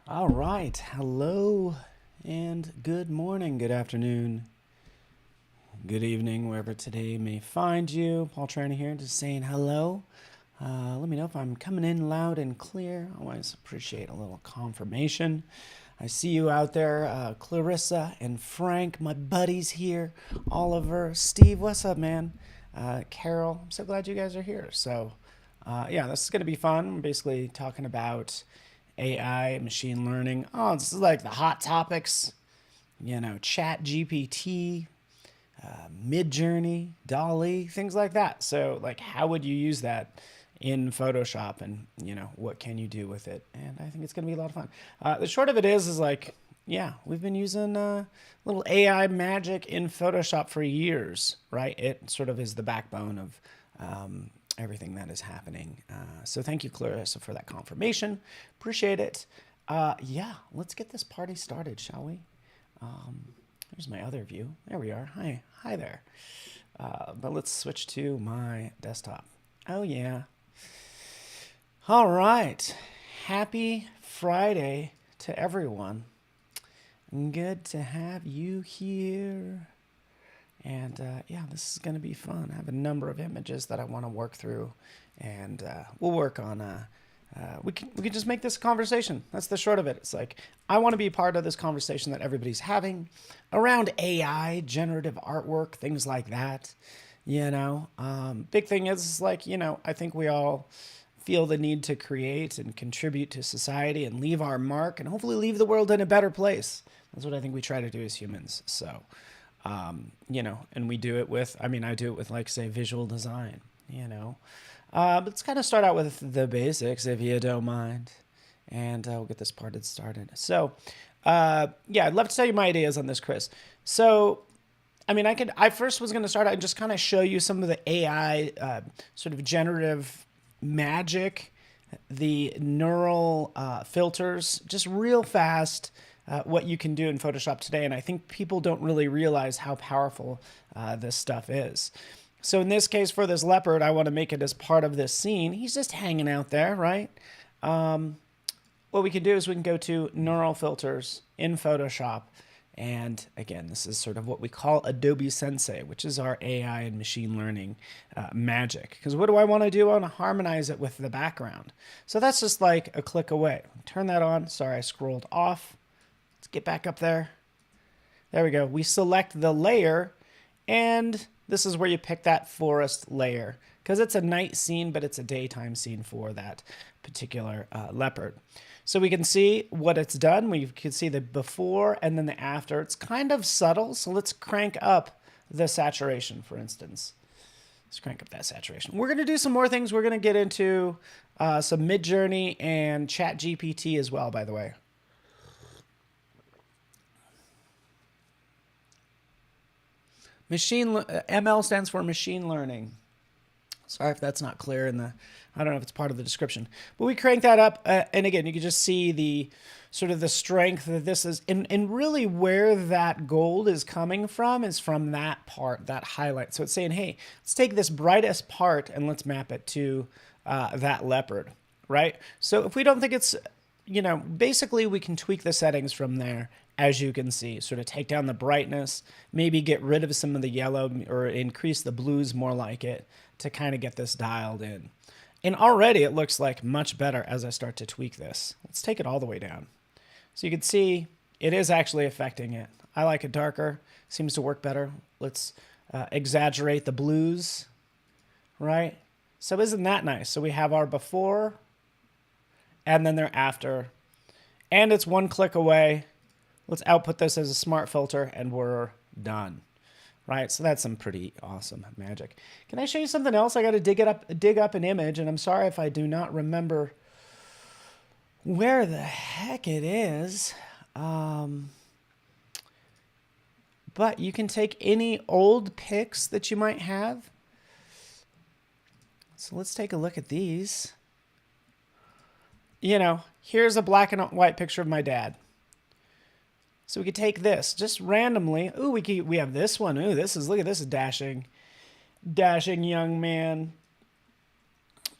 All right. Hello and good morning, good afternoon, good evening, wherever today may find you. Paul Trani here, just saying hello. Let me know if I'm coming in loud and clear. Always appreciate a little confirmation. I see you out there, Clarissa and Frank, my buddies here. Oliver, Steve, what's up, man? Carol, I'm so glad you guys are here. Yeah, this is going to be fun. We're basically talking about AI, machine learning. Oh, this is like the hot topics, Chat GPT, MidJourney, DALL-E, things like that. So, like, how would you use that in Photoshop, and what can you do with it? And I think it's going to be a lot of fun. The short of it is like, yeah, we've been using little AI magic in Photoshop for years, right? It sort of is the backbone of everything that is happening. So thank you, Clarissa, for that confirmation. Appreciate it. Yeah, let's get this party started, shall we? Here's my other view. There we are. Hi there. But let's switch to my desktop. Oh yeah. All right. Happy Friday to everyone. Good to have you here. And yeah, this is going to be fun. I have a number of images that I want to work through, and we'll work on. We can just make this a conversation. That's the short of it. It's like I want to be part of this conversation that everybody's having around AI, generative artwork, things like that. Big thing is like I think we all feel the need to create and contribute to society and leave our mark and hopefully leave the world in a better place. That's what I think we try to do as humans. So. And we do it with, I do it with, like, say, visual design, But let's kind of start out with the basics, if you don't mind, and we'll get this part started. So, yeah, I'd love to tell you my ideas on this, Chris. So, I first was going to start out and just kind of show you some of the AI sort of generative magic, the neural filters, just real fast. What you can do in Photoshop today. And I think people don't really realize how powerful this stuff is. So in this case, for this leopard, I want to make it as part of this scene. He's just hanging out there, right? What we can do is we can go to Neural Filters in Photoshop. And again, this is sort of what we call Adobe Sensei, which is our AI and machine learning magic. Because what do I want to do? I want to harmonize it with the background. So that's just like a click away. Turn that on. Sorry, I scrolled off. Let's get back up there. There we go. We select the layer, and this is where you pick that forest layer because it's a night scene, but it's a daytime scene for that particular leopard. So we can see what it's done. We can see the before and then the after. It's kind of subtle, so let's crank up the saturation, for instance. Let's crank up that saturation. We're going to do some more things. We're going to get into some MidJourney and Chat GPT as well, by the way. ML stands for machine learning. Sorry if that's not clear I don't know if it's part of the description. But we crank that up, and again, you can just see the sort of the strength that this is, and really where that gold is coming from is from that part, that highlight. So it's saying, hey, let's take this brightest part and let's map it to that leopard, right? So if we don't think it's, basically we can tweak the settings from there. As you can see, sort of take down the brightness, maybe get rid of some of the yellow or increase the blues more like it to kind of get this dialed in. And already it looks like much better as I start to tweak this. Let's take it all the way down. So you can see it is actually affecting it. I like it darker, seems to work better. Let's exaggerate the blues, right? So isn't that nice? So we have our before and then their after, and it's one click away. Let's output this as a smart filter, and we're done, right? So that's some pretty awesome magic. Can I show you something else? I got to dig up an image, and I'm sorry if I do not remember where the heck it is. But you can take any old pics that you might have. So let's take a look at these. Here's a black and white picture of my dad. So we could take this just randomly. Ooh, we have this one. Ooh, look at this dashing young man.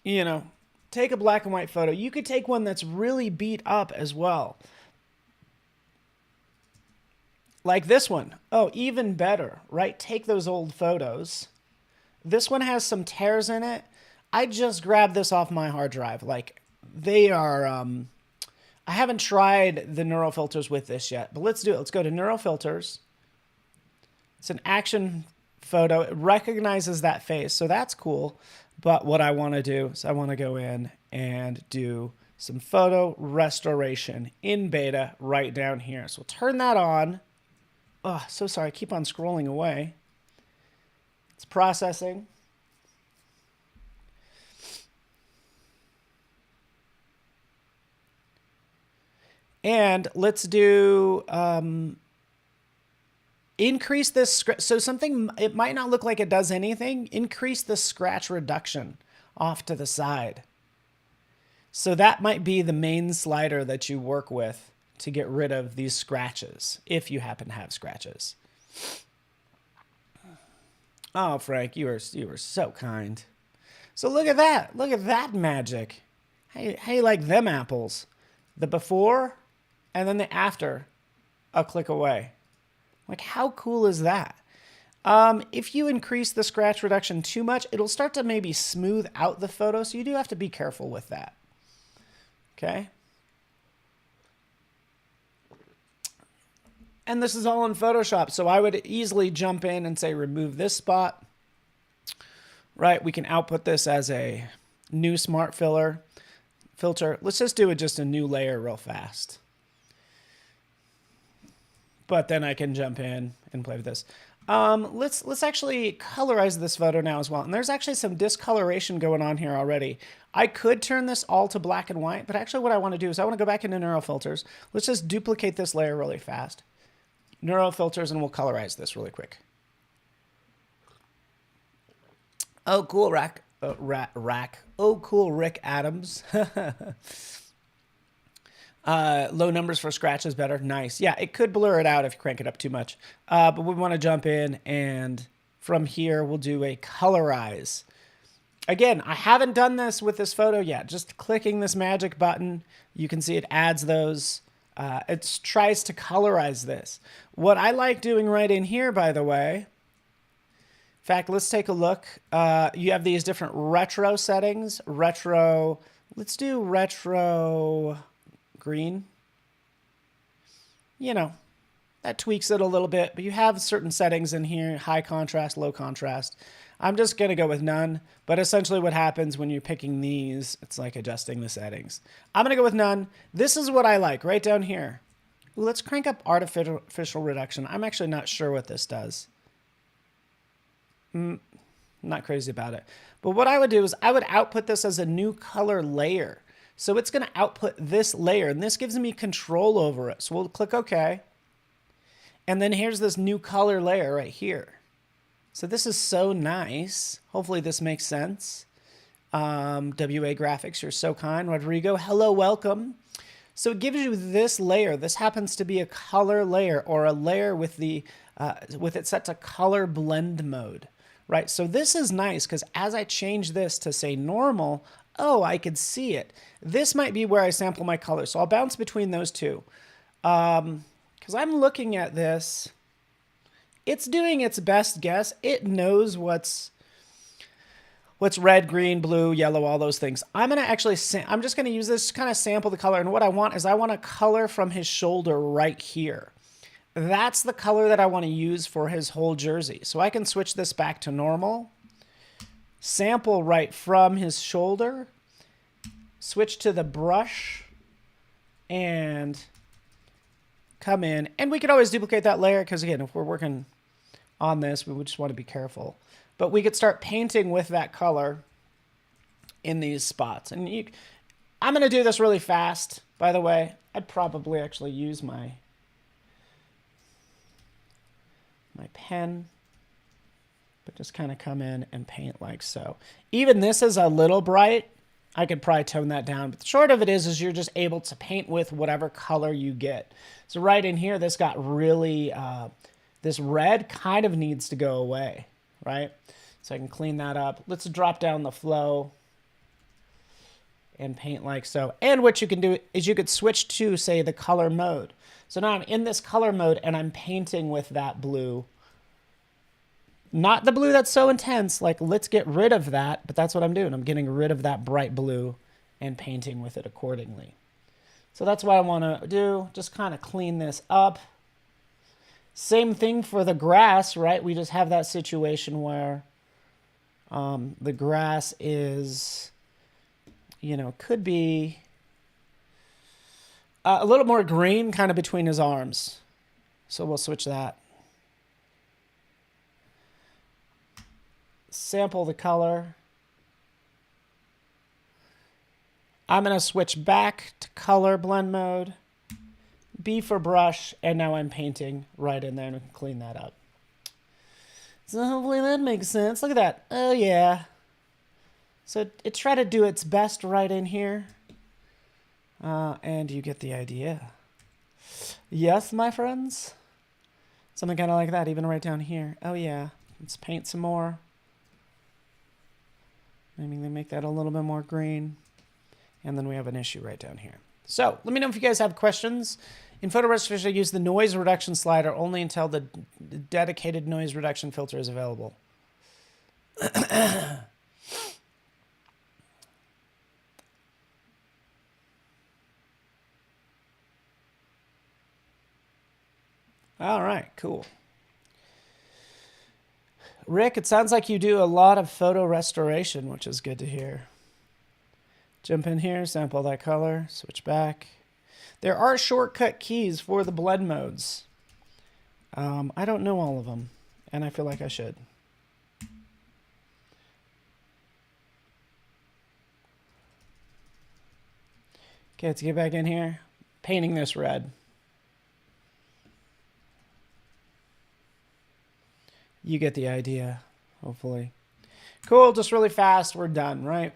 Take a black and white photo. You could take one that's really beat up as well. Like this one. Oh, even better, right? Take those old photos. This one has some tears in it. I just grabbed this off my hard drive. Like they are, I haven't tried the neural filters with this yet, but let's do it. Let's go to neural filters. It's an action photo. It recognizes that face, so that's cool. But what I want to do is I want to go in and do some photo restoration in beta right down here. So we'll turn that on. Oh, so sorry. I keep on scrolling away. It's processing. And let's do increase this. So something, it might not look like it does anything. Increase the scratch reduction off to the side. So that might be the main slider that you work with to get rid of these scratches, if you happen to have scratches. Oh, Frank, you are so kind. So look at that. Look at that magic. How you like them apples? The before and then the after, a click away. Like, how cool is that? If you increase the scratch reduction too much, it'll start to maybe smooth out the photo, so you do have to be careful with that. Okay? And this is all in Photoshop, so I would easily jump in and say remove this spot. Right, we can output this as a new smart filter. Let's just do just a new layer real fast. But then I can jump in and play with this. Let's actually colorize this photo now as well. And there's actually some discoloration going on here already. I could turn this all to black and white, but actually what I want to do is I want to go back into neural filters. Let's just duplicate this layer really fast. Neural filters, and we'll colorize this really quick. Oh, cool, Rack. Oh, cool, Rick Adams. Low numbers for scratch is better. Nice. Yeah, it could blur it out if you crank it up too much. But we want to jump in, and from here, we'll do a colorize. Again, I haven't done this with this photo yet. Just clicking this magic button, you can see it adds those. It tries to colorize this. What I like doing right in here, by the way, in fact, let's take a look. You have these different retro settings. Retro, let's do retro green. You know, that tweaks it a little bit, but you have certain settings in here, high contrast, low contrast. I'm just going to go with none, but essentially what happens when you're picking these, it's like adjusting the settings. I'm going to go with none. This is what I like right down here. Ooh, let's crank up artificial reduction. I'm actually not sure what this does. Not crazy about it. But what I would do is I would output this as a new color layer. So it's going to output this layer, and this gives me control over it. So we'll click OK. And then here's this new color layer right here. So this is so nice. Hopefully this makes sense. WA Graphics, you're so kind. Rodrigo, hello, welcome. So it gives you this layer. This happens to be a color layer, or a layer with the with it set to color blend mode, right? So this is nice because as I change this to say normal, oh, I could see it. This might be where I sample my color. So I'll bounce between those two. Because I'm looking at this. It's doing its best guess. It knows what's red, green, blue, yellow, all those things. I'm going to actually, I'm just going to use this to kind of sample the color. And what I want is I want a color from his shoulder right here. That's the color that I want to use for his whole jersey. So I can switch this back to normal. Sample right from his shoulder. Switch to the brush. And come in. And we could always duplicate that layer because, again, if we're working on this, we would just want to be careful. But we could start painting with that color in these spots. And I'm going to do this really fast, by the way. I'd probably actually use my pen, but just kind of come in and paint like so. Even this is a little bright. I could probably tone that down. But the short of it is you're just able to paint with whatever color you get. So right in here, this got really, this red kind of needs to go away, right? So I can clean that up. Let's drop down the flow. and paint like so. And what you can do is you could switch to, say, the color mode. So now I'm in this color mode and I'm painting with that blue. Not the blue that's so intense, like let's get rid of that, but that's what I'm doing. I'm getting rid of that bright blue and painting with it accordingly. So that's what I want to do, just kind of clean this up. Same thing for the grass, right? We just have that situation where the grass is, you know, could be a little more green kind of between his arms. So we'll switch that. Sample the color. I'm going to switch back to color blend mode. B for brush, and now I'm painting right in there, and we can clean that up. So hopefully that makes sense. Look at that. Oh, yeah. So it tried to do its best right in here. And you get the idea. Yes, my friends? Something kind of like that, even right down here. Oh, yeah. Let's paint some more. Maybe they make that a little bit more green. And then we have an issue right down here. So let me know if you guys have questions. In photo restoration, I use the noise reduction slider only until the dedicated noise reduction filter is available. All right, cool. Rick, it sounds like you do a lot of photo restoration, which is good to hear. Jump in here, sample that color, switch back. There are shortcut keys for the blend modes. I don't know all of them, and I feel like I should. Okay, let's get back in here. Painting this red. You get the idea, hopefully. Cool, just really fast, we're done, right?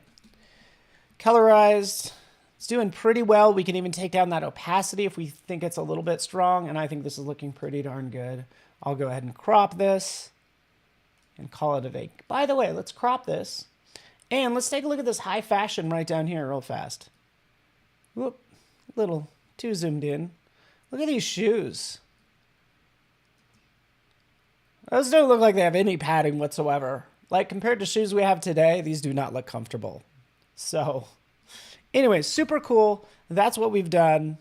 Colorized, it's doing pretty well. We can even take down that opacity if we think it's a little bit strong, and I think this is looking pretty darn good. I'll go ahead and crop this and call it a day. By the way, let's crop this, and let's take a look at this high fashion right down here real fast. Whoop, a little too zoomed in. Look at these shoes. Those don't look like they have any padding whatsoever. Like, compared to shoes we have today, these do not look comfortable. So, anyway, super cool. That's what we've done.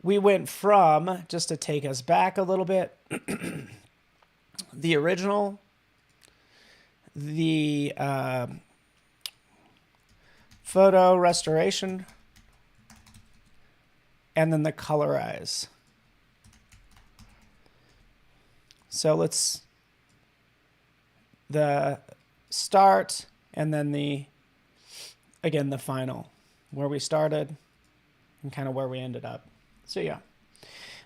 We went from, just to take us back a little bit, the original, the photo restoration, and then the colorize. So let's, the start, and then the, again, the final, where we started and kind of where we ended up. So yeah,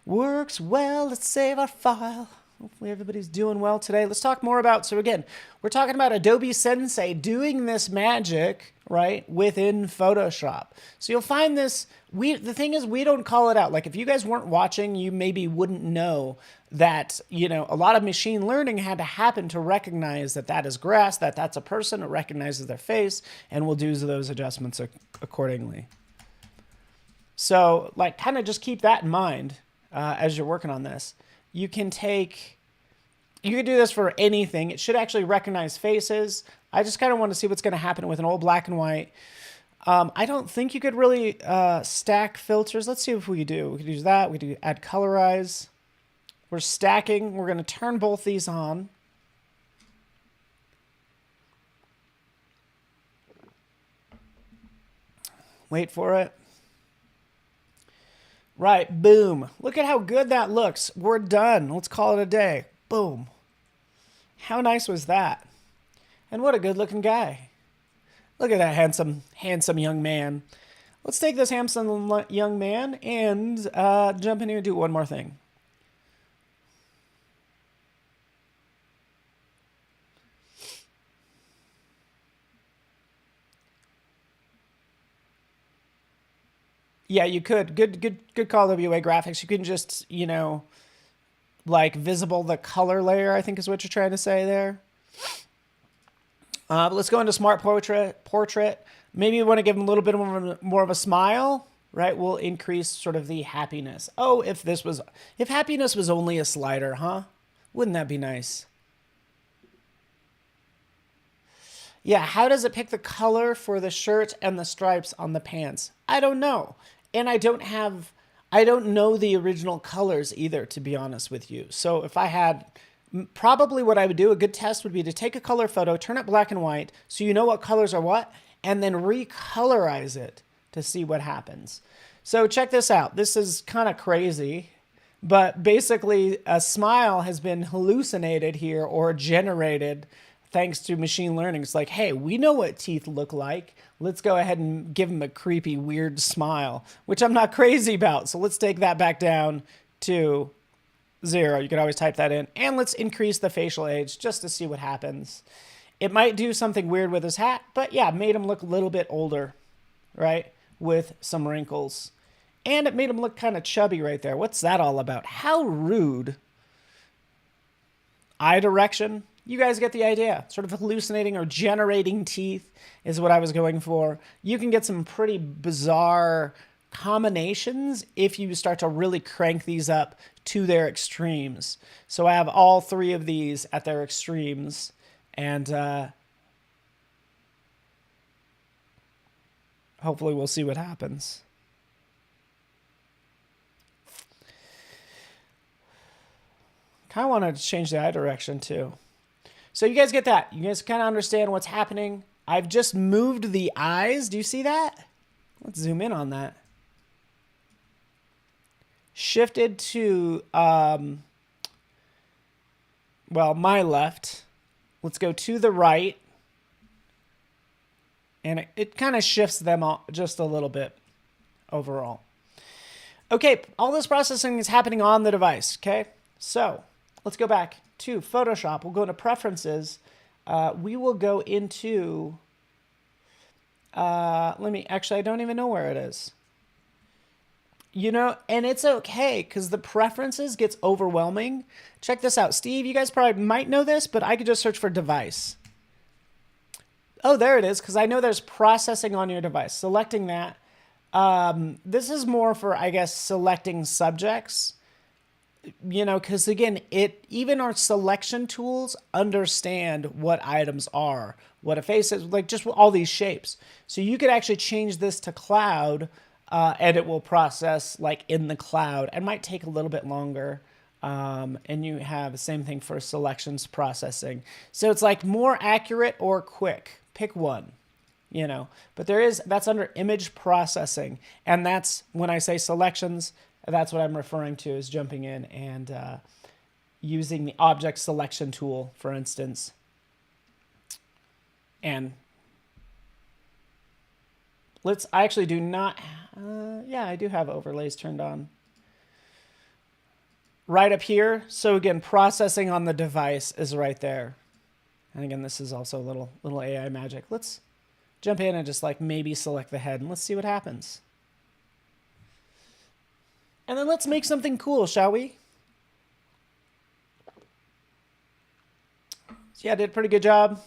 works well. Let's save our file. Hopefully everybody's doing well today. Let's talk more about, so again, we're talking about Adobe Sensei doing this magic, right, within Photoshop. So you'll find this, the thing is, we don't call it out. Like, if you guys weren't watching, you maybe wouldn't know that, you know, a lot of machine learning had to happen to recognize that that is grass, that that's a person, it recognizes their face, and will do those adjustments accordingly. So, like, kind of just keep that in mind as you're working on this. You can take, you can do this for anything. It should actually recognize faces. I just kind of want to see what's going to happen with an old black and white. I don't think you could really stack filters. Let's see if we do. We could use that. We could add colorize. We're stacking. We're going to turn both these on. Wait for it. Right, boom. Look at how good that looks. We're done. Let's call it a day. Boom. How nice was that? And what a good looking guy. Look at that handsome young man. Let's take this handsome young man and jump in here and do one more thing. Yeah, you could. Good call, WA Graphics. You can just, you know, like visible the color layer, I think is what you're trying to say there. Let's go into smart portrait. Maybe you want to give them a little bit more of a smile, right? We'll increase sort of the happiness. Oh, if happiness was only a slider, huh? Wouldn't that be nice? Yeah, how does it pick the color for the shirt and the stripes on the pants? I don't know. And I don't know the original colors either, to be honest with you. So if I had, probably what I would do, a good test would be to take a color photo, turn it black and white, so you know what colors are what, and then recolorize it to see what happens. So check this out. This is kind of crazy, but basically a smile has been hallucinated here or generated thanks to machine learning. It's like, hey, we know what teeth look like. Let's go ahead and give them a creepy, weird smile, which I'm not crazy about. So let's take that back down to 0. You can always type that in. And let's increase the facial age just to see what happens. It might do something weird with his hat, but yeah, made him look a little bit older, right? With some wrinkles. And it made him look kind of chubby right there. What's that all about? How rude. Eye direction. You guys get the idea. Sort of hallucinating or generating teeth is what I was going for. You can get some pretty bizarre combinations if you start to really crank these up to their extremes. So I have all 3 of these at their extremes. And hopefully we'll see what happens. Kind of wanted to change the eye direction too. So you guys get that. You guys kind of understand what's happening. I've just moved the eyes. Do you see that? Let's zoom in on that. Shifted to, well, my left. Let's go to the right. And it kind of shifts them all just a little bit overall. Okay, all this processing is happening on the device, okay? So let's go back to Photoshop. We'll go into Preferences. We will go into, actually, I don't even know where it is. You know, and it's okay because the preferences gets overwhelming. Check this out. Steve, you guys probably might know this, but I could just search for device. Oh, there it is, because I know there's processing on your device. Selecting that. This is more for, I guess, selecting subjects. You know, because again, even our selection tools understand what items are, what a face is, like just all these shapes. So you could actually change this to cloud, and it will process like in the cloud. It might take a little bit longer. And you have the same thing for selections processing. So it's like more accurate or quick. Pick one, you know. But that's under image processing. And that's when I say selections, that's what I'm referring to, is jumping in and using the object selection tool, for instance. And I actually do not, yeah, I do have overlays turned on. Right up here. So again, processing on the device is right there. And again, this is also a little AI magic. Let's jump in and just like maybe select the head and let's see what happens. And then let's make something cool, shall we? So yeah, I did a pretty good job.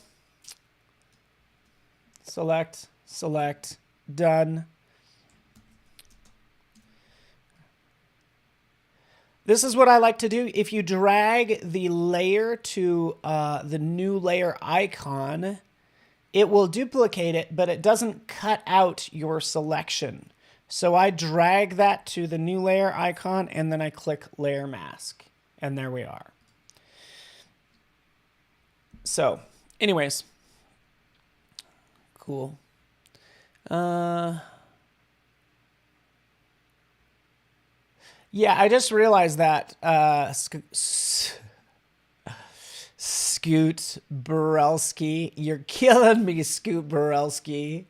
Select, done. This is what I like to do. If you drag the layer to the new layer icon, it will duplicate it, but it doesn't cut out your selection. So I drag that to the new layer icon, and then I click layer mask, and there we are. So anyways, cool. Yeah, I just realized that Scoot Borelski, you're killing me, Scoot Borelski.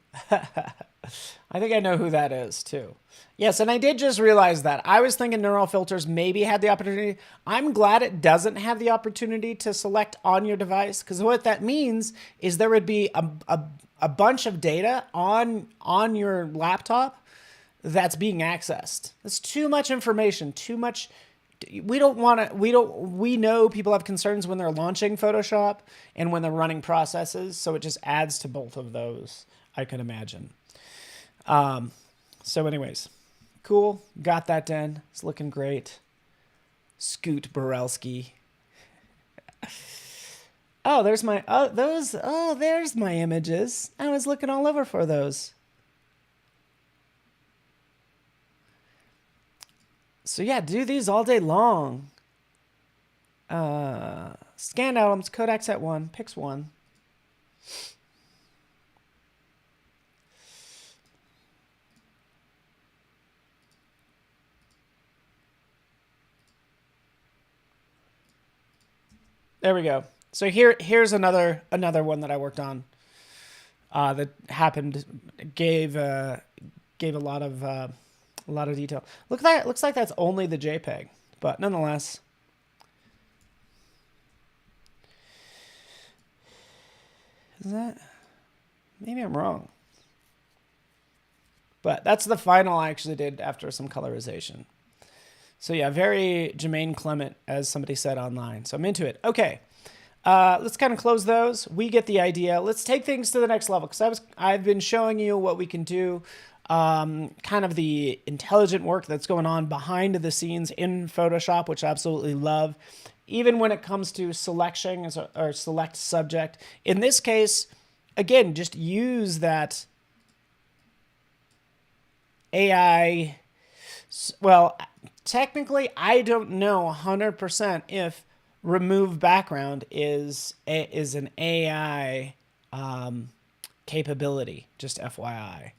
I think I know who that is too. Yes, and I did just realize that. I was thinking neural filters maybe had the opportunity. I'm glad it doesn't have the opportunity to select on your device, because what that means is there would be a bunch of data on your laptop that's being accessed. That's too much information, too much we know people have concerns when they're launching Photoshop and when they're running processes. So it just adds to both of those, I could imagine. So anyways, cool. Got that done. It's looking great. Scoot Borelski. Oh, there's my, there's my images. I was looking all over for those. So yeah, do these all day long. Scan items, codecs at 1, pix 1. There we go. So here's another one that I worked on that happened, gave a lot of detail. Looks like that's only the JPEG, but nonetheless. Is that? Maybe I'm wrong. But that's the final I actually did after some colorization. So yeah, very Jermaine Clement, as somebody said online. So I'm into it. Okay, let's kind of close those. We get the idea. Let's take things to the next level, because I've been showing you what we can do, kind of the intelligent work that's going on behind the scenes in Photoshop, which I absolutely love. Even when it comes to selection or select subject. In this case, again, just use that AI. Well, technically, I don't know 100% if remove background is an AI capability, just FYI.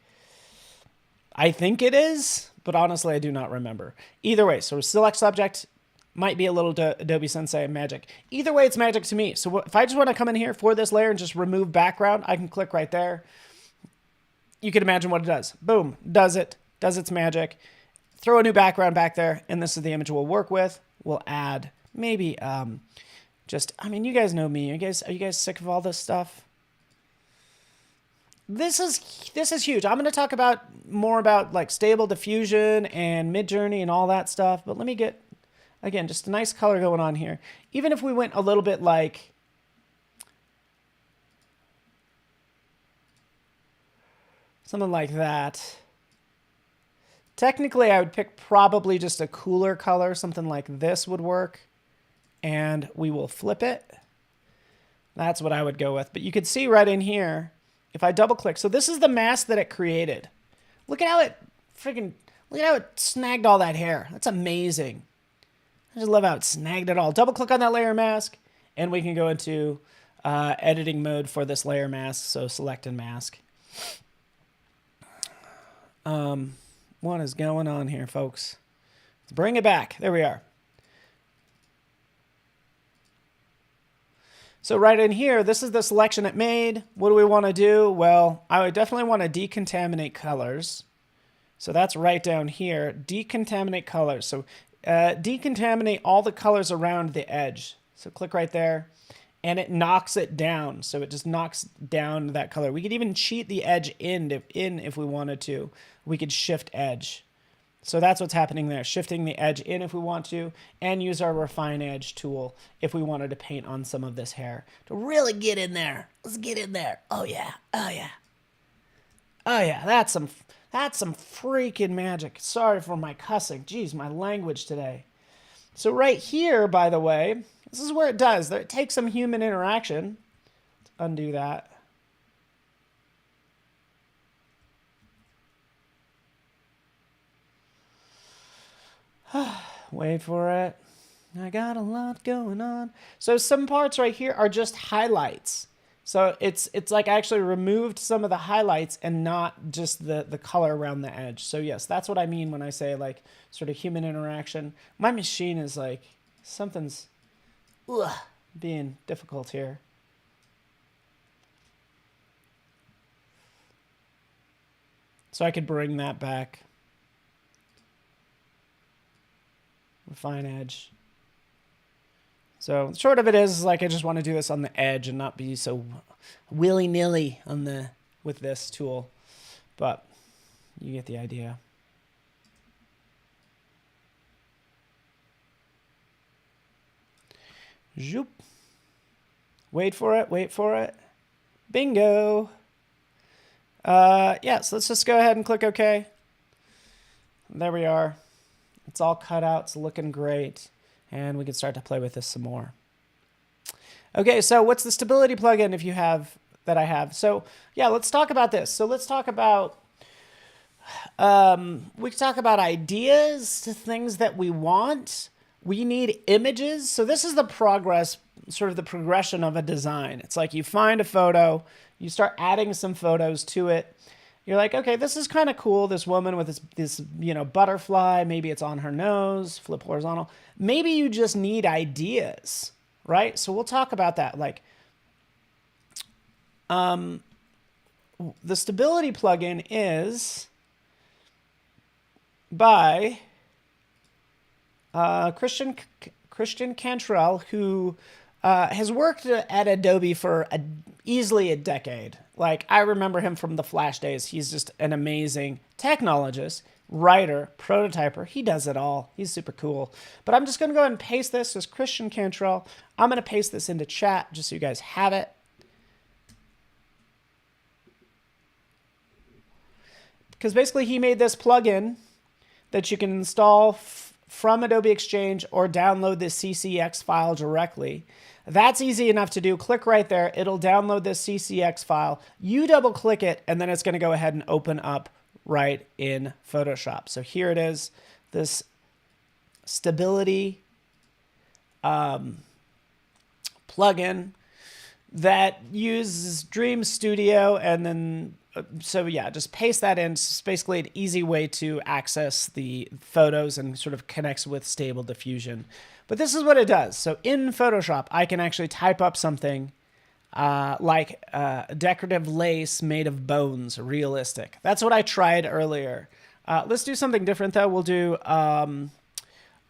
I think it is, but honestly, I do not remember. Either way, so select subject might be a little Adobe Sensei magic. Either way, it's magic to me. So if I just want to come in here for this layer and just remove background, I can click right there. You can imagine what it does. Boom, does its magic. Throw a new background back there, and this is the image we'll work with. We'll add maybe I mean, you guys know me. Are you guys sick of all this stuff? This is huge. I'm going to talk more about like stable diffusion and MidJourney and all that stuff, but let me get, again, just a nice color going on here. Even if we went a little bit like something like that. Technically, I would pick probably just a cooler color. Something like this would work. And we will flip it. That's what I would go with. But you could see right in here, if I double click. So this is the mask that it created. Look at how it snagged all that hair. That's amazing. I just love how it snagged it all. Double click on that layer mask, and we can go into editing mode for this layer mask. So select and mask. What is going on here, folks? Let's bring it back. There we are. So right in here, this is the selection it made. What do we want to do? Well, I would definitely want to decontaminate colors. So that's right down here. Decontaminate colors. So decontaminate all the colors around the edge. So click right there, and it knocks it down. So it just knocks down that color. We could even cheat the edge in if we wanted to. We could shift edge. So that's what's happening there. Shifting the edge in if we want to, and use our refine edge tool if we wanted to paint on some of this hair to really get in there. Let's get in there. Oh yeah. Oh yeah. Oh yeah. That's some freaking magic. Sorry for my cussing. Jeez, my language today. So right here, by the way, this is where it does. It takes some human interaction. Let's undo that. Wait for it. I got a lot going on. So some parts right here are just highlights. So it's like I actually removed some of the highlights and not just the color around the edge. So yes, that's what I mean when I say like sort of human interaction. My machine is like something's being difficult here. So I could bring that back. Refine edge. So short of it is like I just want to do this on the edge and not be so willy-nilly with this tool. But you get the idea. Zoop. Wait for it, wait for it. Bingo. Yeah, so let's just go ahead and click OK. There we are. It's all cut out. It's looking great. And we can start to play with this some more. Okay, so what's the stability plugin if you have that I have? So yeah, let's talk about this. So let's talk about we can talk about ideas to things that we want. We need images. So this is the progress, sort of the progression of a design. It's like you find a photo, you start adding some photos to it. You're like, okay, this is kind of cool. This woman with this butterfly, maybe it's on her nose, flip horizontal. Maybe you just need ideas, right? So we'll talk about that. Like, the stability plugin is by Christian Cantrell, who has worked at Adobe for easily a decade. Like, I remember him from the Flash days. He's just an amazing technologist, writer, prototyper. He does it all. He's super cool. But I'm just going to go ahead and paste this as Christian Cantrell. I'm going to paste this into chat just so you guys have it. Because basically he made this plugin that you can install from Adobe Exchange or download this CCX file directly. That's easy enough to do. Click right there. It'll download this CCX file. You double click it, and then it's going to go ahead and open up right in Photoshop. So here it is, this stability plugin that uses Dream Studio, and then so yeah, just paste that in. It's basically an easy way to access the photos and sort of connects with Stable Diffusion. But this is what it does. So in Photoshop, I can actually type up something like decorative lace made of bones, realistic. That's what I tried earlier. Let's do something different though. We'll do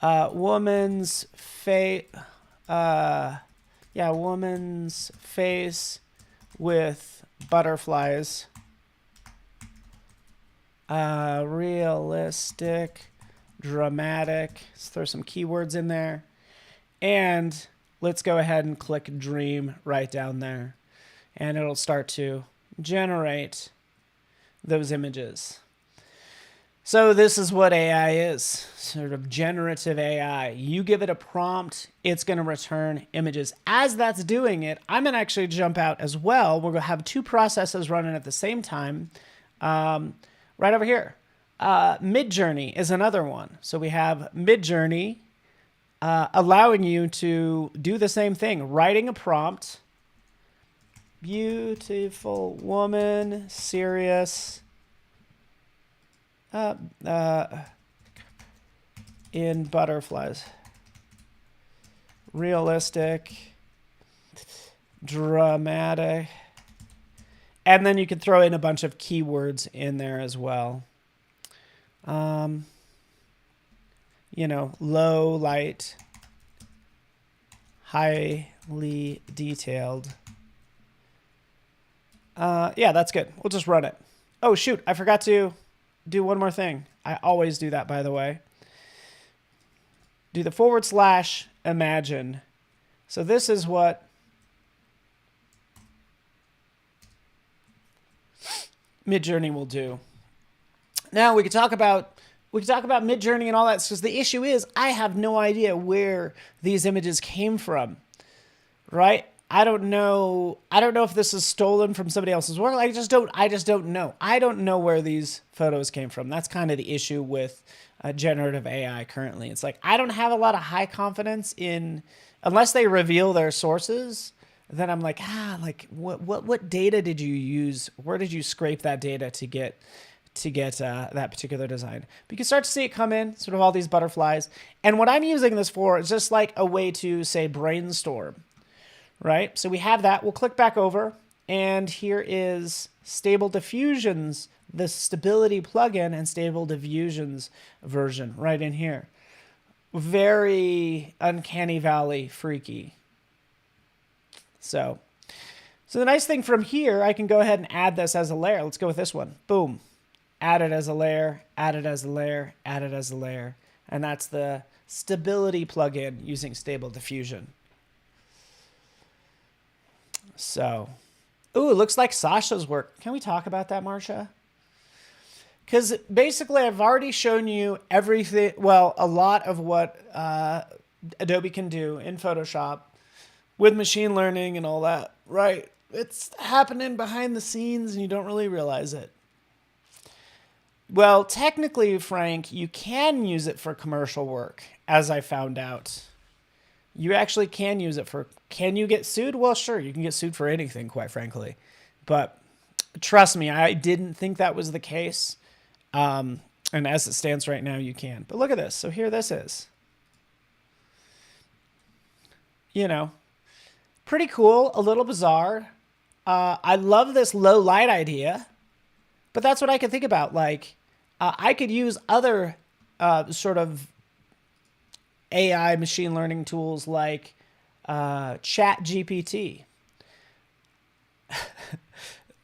woman's face. Yeah, woman's face with butterflies. Realistic, dramatic. Let's throw some keywords in there. And let's go ahead and click Dream right down there. And it'll start to generate those images. So this is what AI is, sort of generative AI. You give it a prompt, it's going to return images. As that's doing it, I'm going to actually jump out as well. We're going to have two processes running at the same time. Right over here. MidJourney is another one. So we have MidJourney allowing you to do the same thing, writing a prompt. Beautiful woman, serious. In butterflies. Realistic. Dramatic. And then you can throw in a bunch of keywords in there as well. You know, low light, highly detailed. Yeah, that's good. We'll just run it. Oh, shoot. I forgot to do one more thing. I always do that, by the way. Do the / imagine. So this is what MidJourney will do. Now we could talk about MidJourney and all that, because the issue is I have no idea where these images came from, right? I don't know if this is stolen from somebody else's work. I just don't know. I don't know where these photos came from. That's kind of the issue with generative AI currently. It's like I don't have a lot of high confidence in, unless they reveal their sources. Then I'm like, what data did you use? Where did you scrape that data to get that particular design? But you can start to see it come in, sort of all these butterflies. And what I'm using this for is just like a way to say brainstorm, right? So we have that. We'll click back over, and here is Stable Diffusion's, the stability plugin and Stable Diffusion's version right in here. Very uncanny valley freaky. So the nice thing from here, I can go ahead and add this as a layer. Let's go with this one. Boom. Add it as a layer, add it as a layer, add it as a layer. And that's the stability plugin using Stable Diffusion. So, ooh, it looks like Sasha's work. Can we talk about that, Marcia? Because basically I've already shown you everything, well, a lot of what Adobe can do in Photoshop with machine learning and all that, right? It's happening behind the scenes and you don't really realize it. Well, technically, Frank, you can use it for commercial work, as I found out. You actually can use it for, can you get sued? Well, sure, you can get sued for anything, quite frankly. But trust me, I didn't think that was the case. And as it stands right now, you can. But look at this. So here this is. You know, pretty cool, a little bizarre. I love this low light idea, but that's what I could think about. Like, I could use other sort of AI machine learning tools like Chat GPT.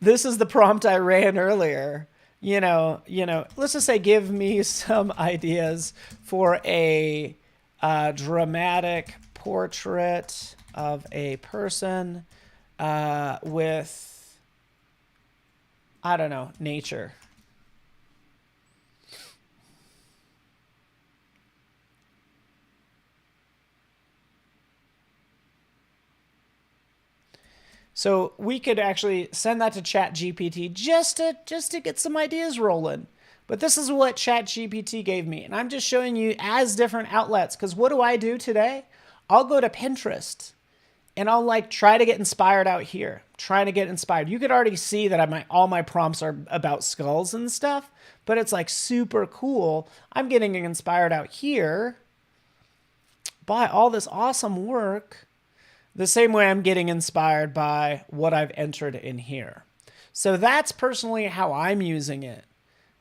This is the prompt I ran earlier. You know, let's just say, give me some ideas for a dramatic portrait of a person with, I don't know, nature. So we could actually send that to ChatGPT just to get some ideas rolling. But this is what ChatGPT gave me. And I'm just showing you as different outlets. Because what do I do today? I'll go to Pinterest and I'll like try to get inspired out here. Trying to get inspired. You could already see that all my prompts are about skulls and stuff. But it's like super cool. I'm getting inspired out here by all this awesome work. The same way I'm getting inspired by what I've entered in here. So that's personally how I'm using it.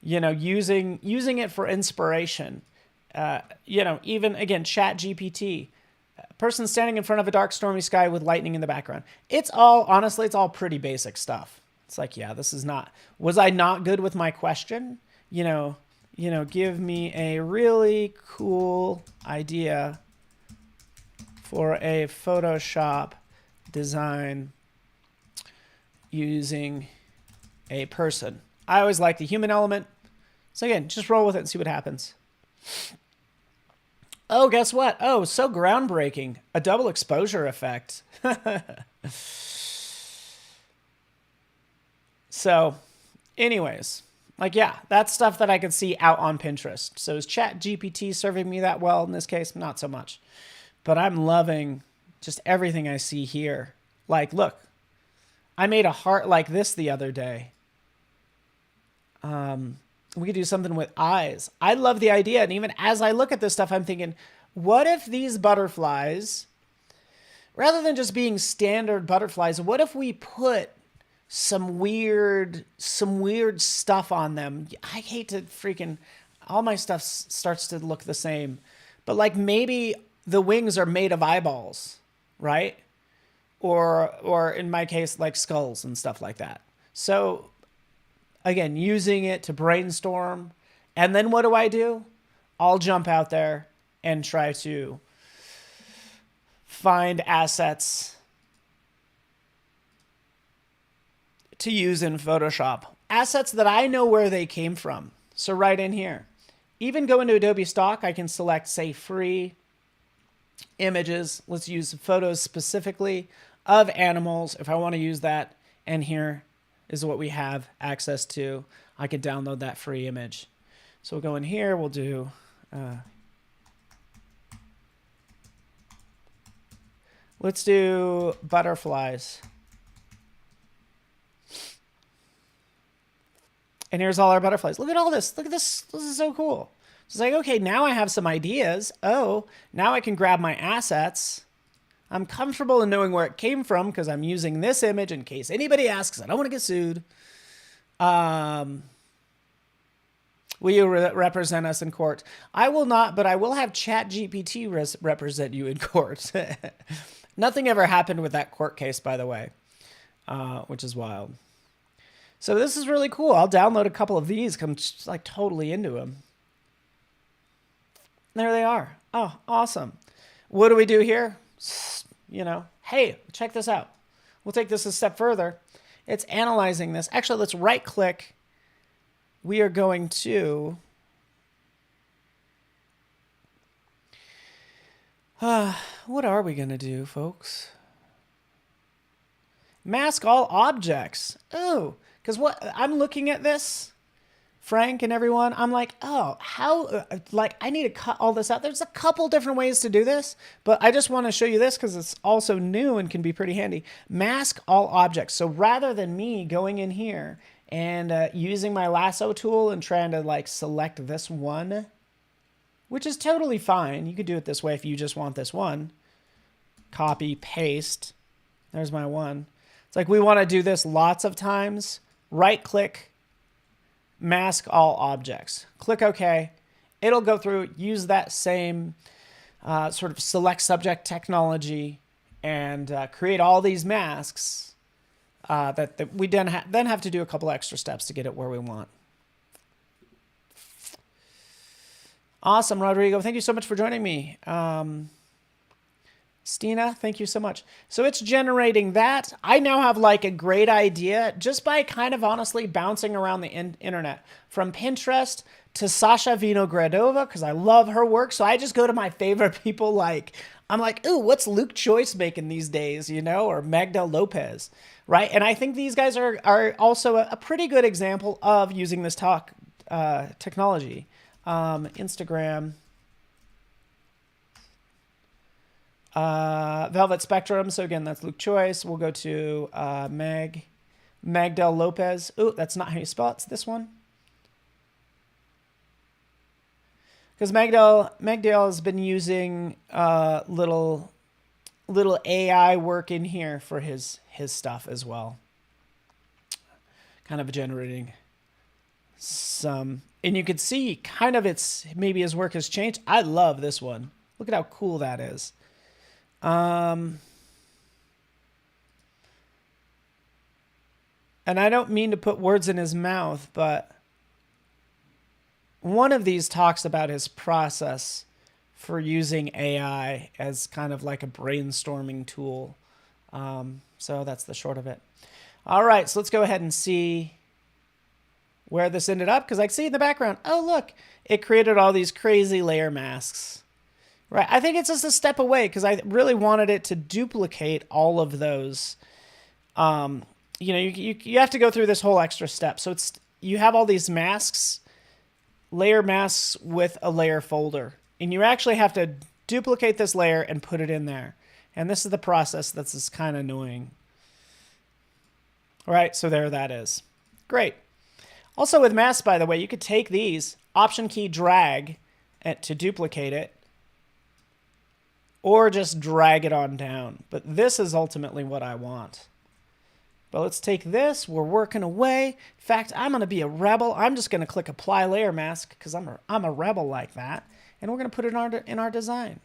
You know, using it for inspiration. You know, even again, Chat GPT. Person standing in front of a dark, stormy sky with lightning in the background. It's all, honestly, it's all pretty basic stuff. It's like, yeah, this is not, was I not good with my question? You know, give me a really cool idea for a Photoshop design using a person. I always like the human element. So again, just roll with it and see what happens. Oh, guess what? Oh, so groundbreaking. A double exposure effect. So anyways, like, yeah, that's stuff that I could see out on Pinterest. So is ChatGPT serving me that well in this case? Not so much. But I'm loving just everything I see here. Like, look, I made a heart like this the other day. We could do something with eyes. I love the idea. And even as I look at this stuff, I'm thinking, what if these butterflies, rather than just being standard butterflies, what if we put some weird stuff on them? I hate to freaking, all my stuff starts to look the same. But like maybe the wings are made of eyeballs, right? Or in my case, like skulls and stuff like that. So again, using it to brainstorm. And then what do? I'll jump out there and try to find assets to use in Photoshop. Assets that I know where they came from. So right in here. Even go into Adobe Stock, I can select, say, free images. Let's use photos specifically of animals if I want to use that. And here is what we have access to. I could download that free image. So we'll go in here. We'll do let's do butterflies. And here's all our butterflies. Look at all this. Look at this. This is so cool. So it's like, okay, now I have some ideas. Oh, now I can grab my assets. I'm comfortable in knowing where it came from because I'm using this image in case anybody asks. I don't want to get sued. Will you represent us in court? I will not, but I will have ChatGPT represent you in court. Nothing ever happened with that court case, by the way, which is wild. So this is really cool. I'll download a couple of these. I'm just like totally into them. There they are. Oh, awesome. What do we do here? You know, hey, check this out. we'll take this a step further. It's analyzing this. Actually, let's right click. We are going to what are we going to do, folks? Mask all objects. Oh, because what I'm looking at this, Frank and everyone, I'm like, oh, how, like, I need to cut all this out. There's a couple different ways to do this, but I just want to show you this because it's also new and can be pretty handy. Mask all objects. So rather than me going in here and using my lasso tool and trying to like select this one, which is totally fine. You could do it this way if you just want this one. Copy, paste. There's my one. It's like we want to do this lots of times. Right click, mask all objects. Click OK. It'll go through, use that same sort of select subject technology and create all these masks that we then have to do a couple extra steps to get it where we want. Awesome, Rodrigo. Thank you so much for joining me. Stina, thank you so much. So it's generating that. I now have like a great idea just by kind of honestly bouncing around the internet from Pinterest to Sasha Vinogradova because I love her work. So I just go to my favorite people like, I'm like, ooh, what's Luke Choice making these days, you know, or Magda Lopez, right? And I think these guys are also a pretty good example of using this technology. Instagram. Velvet Spectrum. So again, that's Luke Choice. We'll go to Magda Lopez. Oh, that's not how you spell it. It's this one. Because Magdal has been using little AI work in here for his stuff as well. Kind of generating some, and you can see kind of maybe his work has changed. I love this one. Look at how cool that is. And I don't mean to put words in his mouth, but one of these talks about his process for using AI as kind of like a brainstorming tool. So that's the short of it. All right, so let's go ahead and see where this ended up, because I can see in the background, oh, look, it created all these crazy layer masks. Right, I think it's just a step away because I really wanted it to duplicate all of those. You know, you have to go through this whole extra step. So you have all these masks, layer masks with a layer folder, and you actually have to duplicate this layer and put it in there. And this is the process that's kind of annoying. All right, so there that is. Great. Also with masks, by the way, you could take these, Option key drag to duplicate it, or just drag it on down. But this is ultimately what I want. But let's take this. We're working away. In fact, I'm going to be a rebel. I'm just going to click Apply Layer Mask because I'm a rebel like that. And we're going to put it in our design.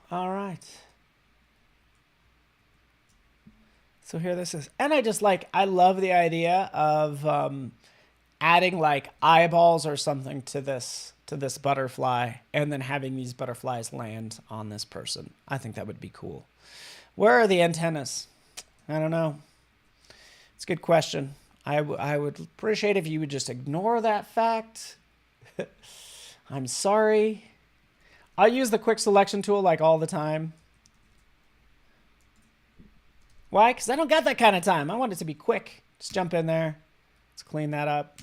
All right. So here this is. And I love the idea of adding like eyeballs or something to this butterfly and then having these butterflies land on this person. I think that would be cool. Where are the antennas? I don't know. It's a good question. I would appreciate if you would just ignore that fact. I'm sorry. I use the quick selection tool like all the time. Why? Because I don't got that kind of time. I want it to be quick. Just jump in there. Let's clean that up.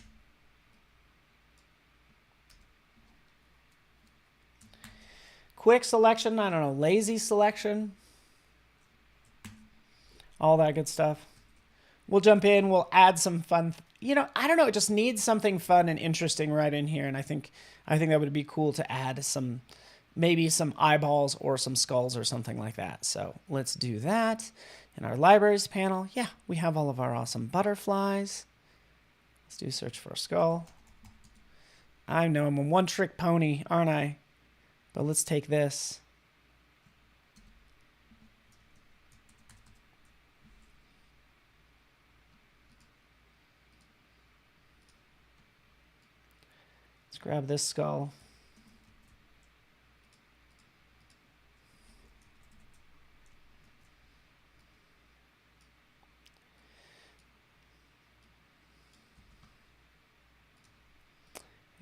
Quick selection, I don't know, lazy selection. All that good stuff. We'll jump in, we'll add some fun. You know, I don't know, it just needs something fun and interesting right in here. And I think that would be cool to add maybe some eyeballs or some skulls or something like that. So let's do that. In our libraries panel, yeah, we have all of our awesome butterflies. Let's do search for a skull. I know I'm a one-trick pony, aren't I? But let's take this. Let's grab this skull.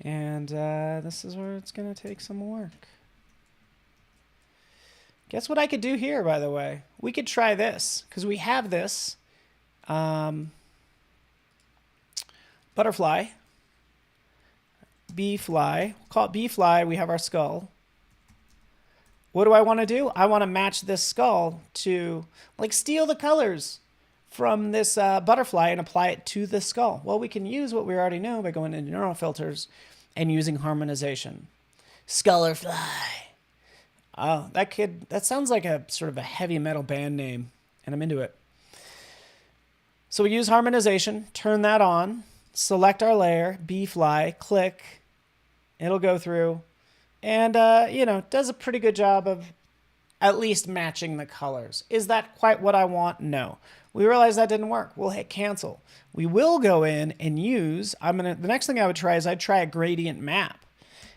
And this is where it's going to take some work. Guess what I could do here, by the way? We could try this, because we have this butterfly, bee fly. We'll call it bee fly. We have our skull. What do I want to do? I want to match this skull to, like, steal the colors from this butterfly and apply it to the skull. Well, we can use what we already know by going into neural filters and using harmonization. Skuller fly. Oh, that sounds like a sort of a heavy metal band name, and I'm into it. So we use harmonization, turn that on, select our layer, bee fly, click, it'll go through, and you know, does a pretty good job of at least matching the colors. Is that quite what I want? No. We realized that didn't work. We'll hit cancel. We will go in and use, the next thing I would try is I'd try a gradient map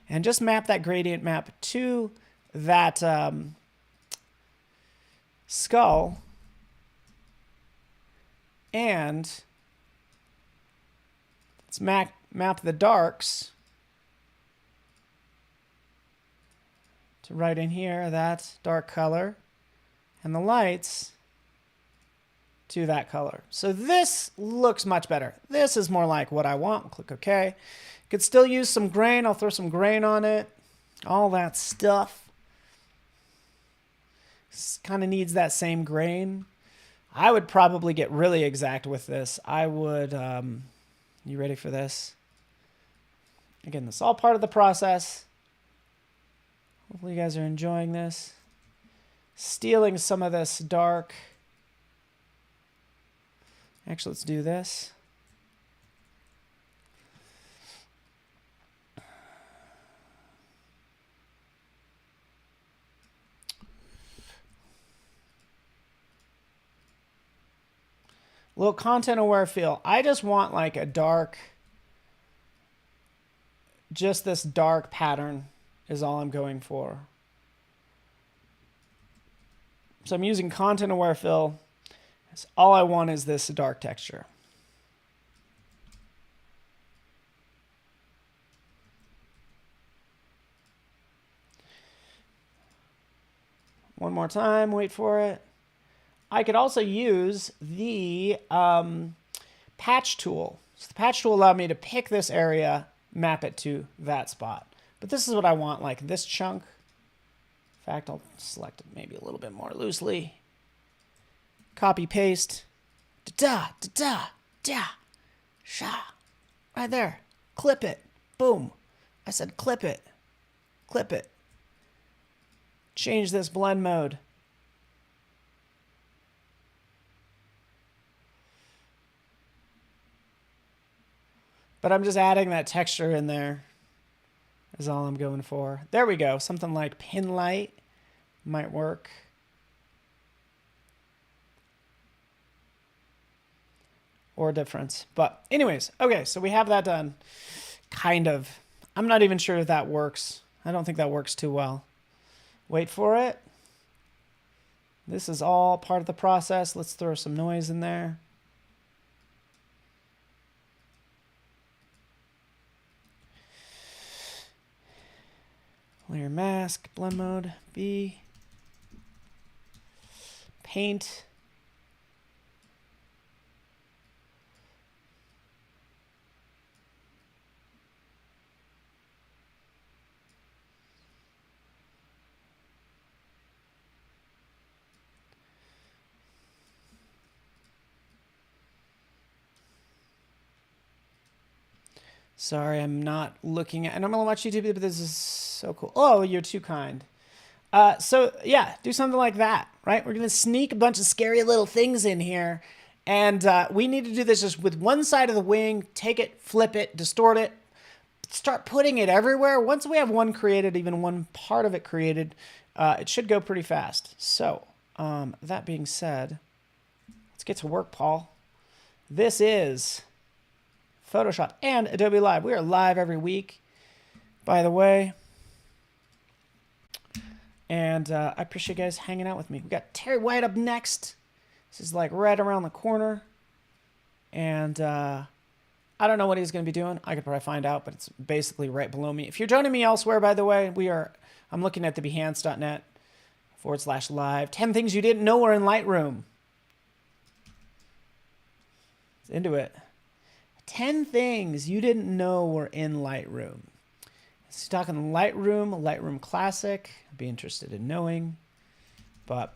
and just map that gradient map to that skull, and let's map the darks to right in here, that dark color, and the lights to that color. So this looks much better. This is more like what I want. Click OK. Could still use some grain. I'll throw some grain on it. All that stuff. Kind of needs that same grain. I would probably get really exact with this. I would, you ready for this? Again, this is all part of the process. Hopefully you guys are enjoying this. Stealing some of this dark. Actually, let's do this. Little content aware feel. I just want like a dark, just this dark pattern is all I'm going for. So I'm using content aware fill. So all I want is this dark texture. One more time, wait for it. I could also use the patch tool. So the patch tool allowed me to pick this area, map it to that spot. But this is what I want, like this chunk. In fact, I'll select it maybe a little bit more loosely. Copy, paste. Da-da, da-da, da, sha. Right there. Clip it. Boom. I said clip it. Clip it. Change this blend mode. But I'm just adding that texture in there is all I'm going for. There we go. Something like pin light might work. Or difference. But anyways, okay, so we have that done. Kind of. I'm not even sure if that works. I don't think that works too well. Wait for it. This is all part of the process. Let's throw some noise in there. Layer mask, blend mode, B. Paint. Sorry, I'm not looking at, and I'm gonna watch YouTube, but this is so cool. Oh, you're too kind. So yeah, do something like that, right? We're gonna sneak a bunch of scary little things in here, and we need to do this just with one side of the wing, take it, flip it, distort it, start putting it everywhere. Once we have one created, even one part of it created, it should go pretty fast. So that being said, let's get to work, Paul. This is Photoshop and Adobe Live. We are live every week, by the way. And I appreciate you guys hanging out with me. We got Terry White up next. This is like right around the corner. And I don't know what he's going to be doing. I could probably find out, but it's basically right below me. If you're joining me elsewhere, by the way, I'm looking at the behance.net/live. 10 things you didn't know were in Lightroom. It's into it. 10 things you didn't know were in Lightroom. He's talking Lightroom Classic. I'd be interested in knowing. But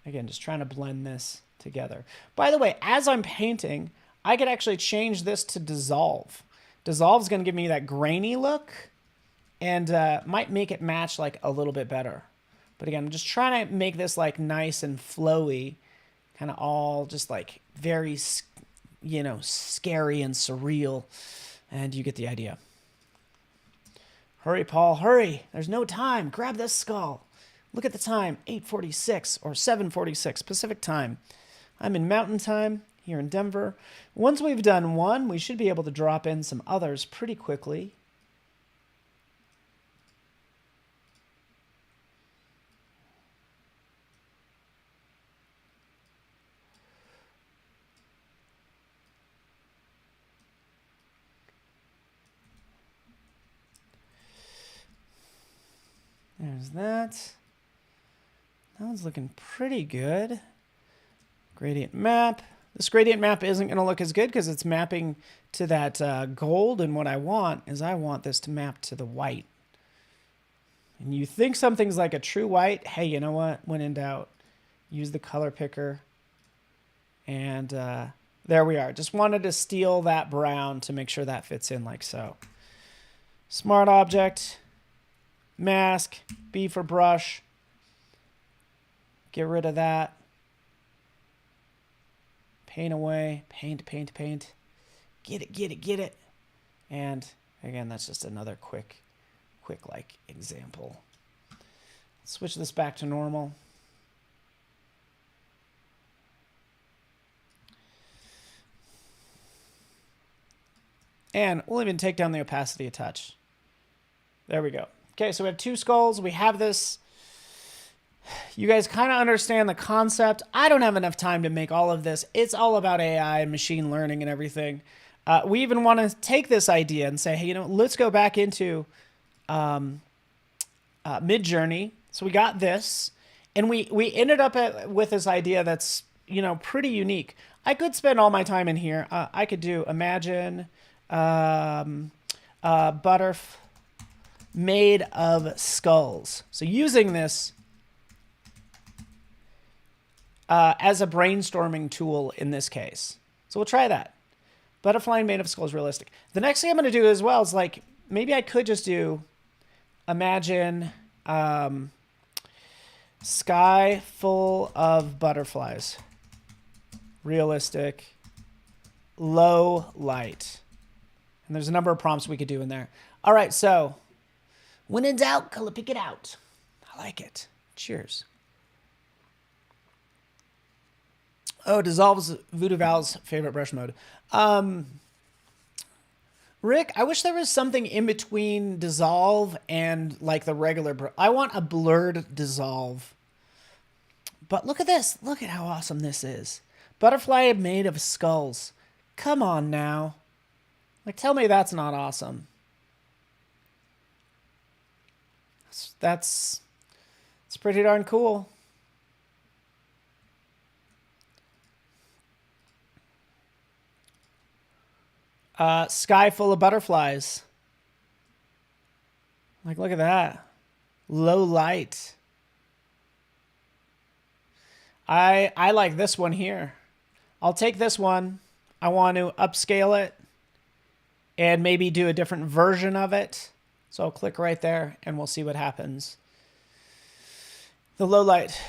again, just trying to blend this together. By the way, as I'm painting, I could actually change this to dissolve. Dissolve is going to give me that grainy look and might make it match like a little bit better. But again, I'm just trying to make this like nice and flowy, kind of all just like very, you know, scary and surreal. And you get the idea. Hurry, Paul, hurry. There's no time. Grab this skull. Look at the time, 8:46 or 7:46 Pacific time. I'm in Mountain Time here in Denver. Once we've done one, we should be able to drop in some others pretty quickly. There's that. That one's looking pretty good. Gradient map. This gradient map isn't going to look as good because it's mapping to that gold, and what I want is I want this to map to the white. And you think something's like a true white, hey, you know what? When in doubt, use the color picker. And there we are. Just wanted to steal that brown to make sure that fits in like so. Smart object, mask, B for brush. Get rid of that. Paint away, paint. Get it. And again, that's just another quick like example. Switch this back to normal. And we'll even take down the opacity a touch. There we go. Okay, so we have two skulls. We have this. You guys kind of understand the concept. I don't have enough time to make all of this. It's all about AI and machine learning and everything. We even want to take this idea and say, hey, you know, let's go back into MidJourney. So we got this, and we ended up with this idea that's, you know, pretty unique. I could spend all my time in here. I could do imagine butterfly made of skulls. So using this as a brainstorming tool in this case. So we'll try that. Butterfly made of skulls realistic. The next thing I'm going to do as well is like, maybe I could just do imagine sky full of butterflies. Realistic. Low light. And there's a number of prompts we could do in there. All right, so when in doubt, color pick it out. I like it. Cheers. Oh, dissolves Voodoo Val's favorite brush mode. Rick, I wish there was something in between dissolve and like the regular. I want a blurred dissolve. But look at this. Look at how awesome this is. Butterfly made of skulls. Come on now. Like, tell me that's not awesome. It's pretty darn cool. Sky full of butterflies. Like, look at that. Low light. I like this one here. I'll take this one. I want to upscale it and maybe do a different version of it. So I'll click right there and we'll see what happens. The low light.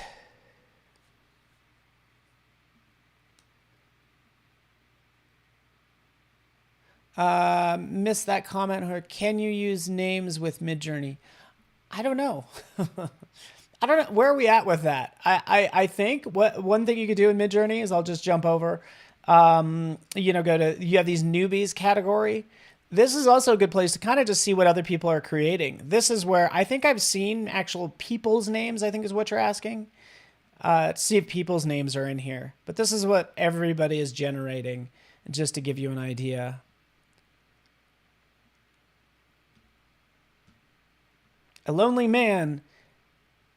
Missed that comment. Or can you use names with MidJourney? I don't know. I don't know. Where are we at with that? I think one thing you could do in MidJourney is I'll just jump over. You know, you have these newbies category. This is also a good place to kind of just see what other people are creating. This is where I think I've seen actual people's names, I think is what you're asking. To see if people's names are in here. But this is what everybody is generating, just to give you an idea. A lonely man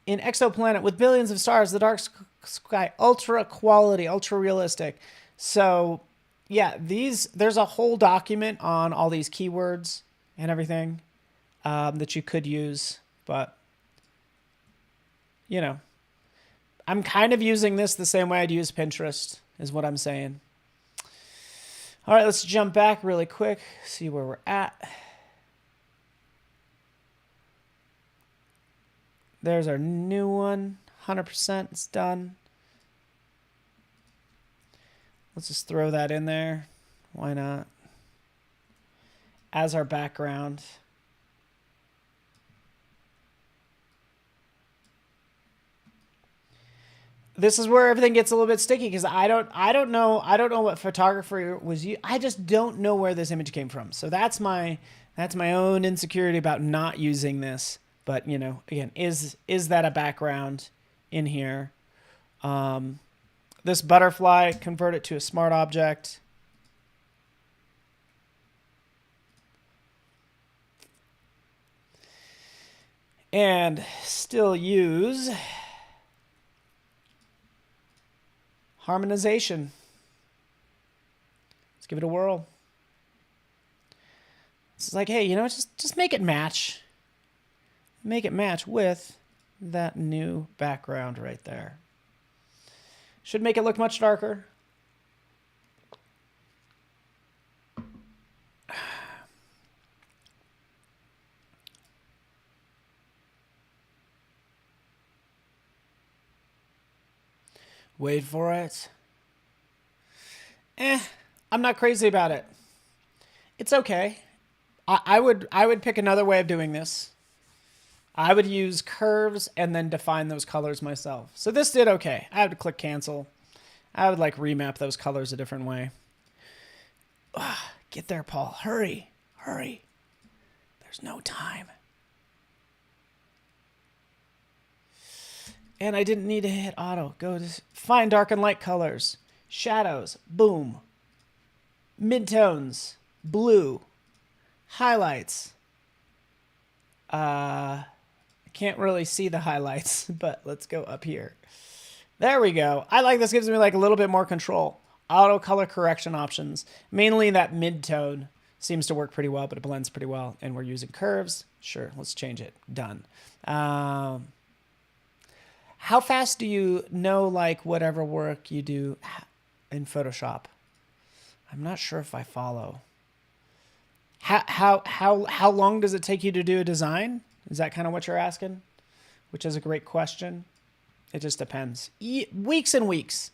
in exoplanet with billions of stars, the dark sky, ultra quality, ultra realistic. So yeah, there's a whole document on all these keywords and everything that you could use, but you know, I'm kind of using this the same way I'd use Pinterest, is what I'm saying. All right, let's jump back really quick, see where we're at. There's our new one, 100%, it's done. Let's just throw that in there. Why not? As our background. This is where everything gets a little bit sticky because I don't know what photographer was used. I just don't know where this image came from. So that's my own insecurity about not using this. But you know, again, is that a background in here? This butterfly, convert it to a smart object. And still use harmonization. Let's give it a whirl. It's like, hey, you know, just make it match. Make it match with that new background right there. Should make it look much darker. Wait for it. I'm not crazy about it. It's okay. I would pick another way of doing this. I would use curves and then define those colors myself. So this did okay. I would click cancel. I would like remap those colors a different way. Get there, Paul. Hurry. Hurry. There's no time. And I didn't need to hit auto. Go to find dark and light colors. Shadows. Boom. Midtones. Blue. Highlights. I can't really see the highlights, but let's go up here. There we go. I like this. Gives me like a little bit more control. Auto color correction options. Mainly that mid-tone seems to work pretty well, but it blends pretty well. And we're using curves. Sure, let's change it. Done. How fast do you know like whatever work you do in Photoshop? I'm not sure if I follow. How long does it take you to do a design? Is that kind of what you're asking? Which is a great question. It just depends. Weeks and weeks.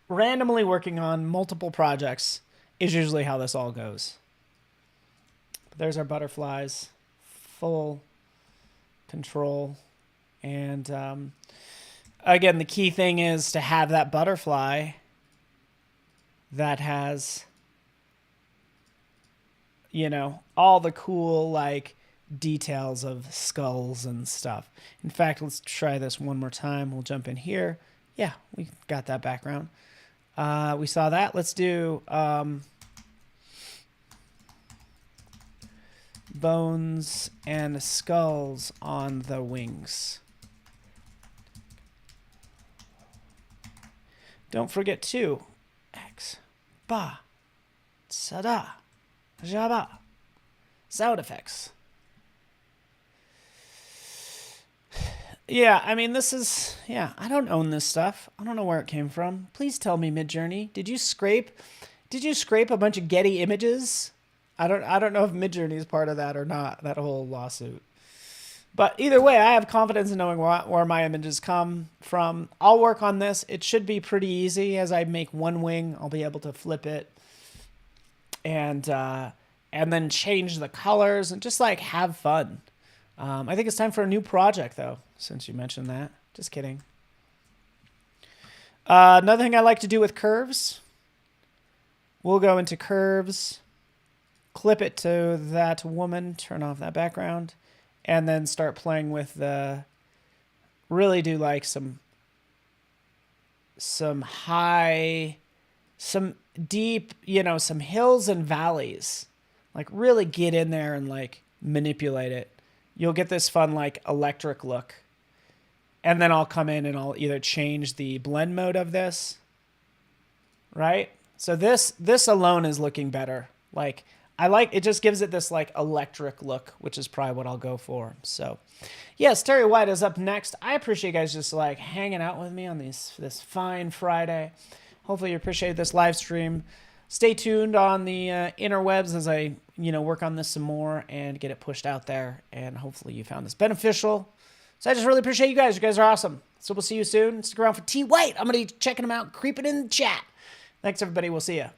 Randomly working on multiple projects is usually how this all goes. There's our butterflies. Full control. And again, the key thing is to have that butterfly that has, you know, all the cool like details of skulls and stuff. In fact, let's try this one more time. We'll jump in here. Yeah, we got that background. We saw that. Let's do bones and skulls on the wings. Don't forget to X, ba, sada, jaba, sound effects. Yeah, I mean, this is, yeah, I don't own this stuff. I don't know where it came from. Please tell me, MidJourney. Did you scrape a bunch of Getty images? I don't know if MidJourney is part of that or not, that whole lawsuit. But either way, I have confidence in knowing where my images come from. I'll work on this. It should be pretty easy. As I make one wing, I'll be able to flip it and then change the colors and just like have fun. I think it's time for a new project though, since you mentioned that. Just kidding. Another thing I like to do with curves, we'll go into curves, clip it to that woman, turn off that background, and then start playing with the, really do like some high, some deep, some hills and valleys. Like really get in there and like manipulate it. You'll get this fun like electric look. And then I'll come in and I'll either change the blend mode of this, right? So this alone is looking better. Like it just gives it this like electric look, which is probably what I'll go for. So yeah, Stereo White is up next. I appreciate you guys just like hanging out with me on this fine Friday. Hopefully you appreciate this live stream. Stay tuned on the interwebs as I, work on this some more and get it pushed out there. And hopefully you found this beneficial. So I just really appreciate you guys. You guys are awesome. So we'll see you soon. Stick around for T White. I'm going to be checking them out, creeping in the chat. Thanks, everybody. We'll see you.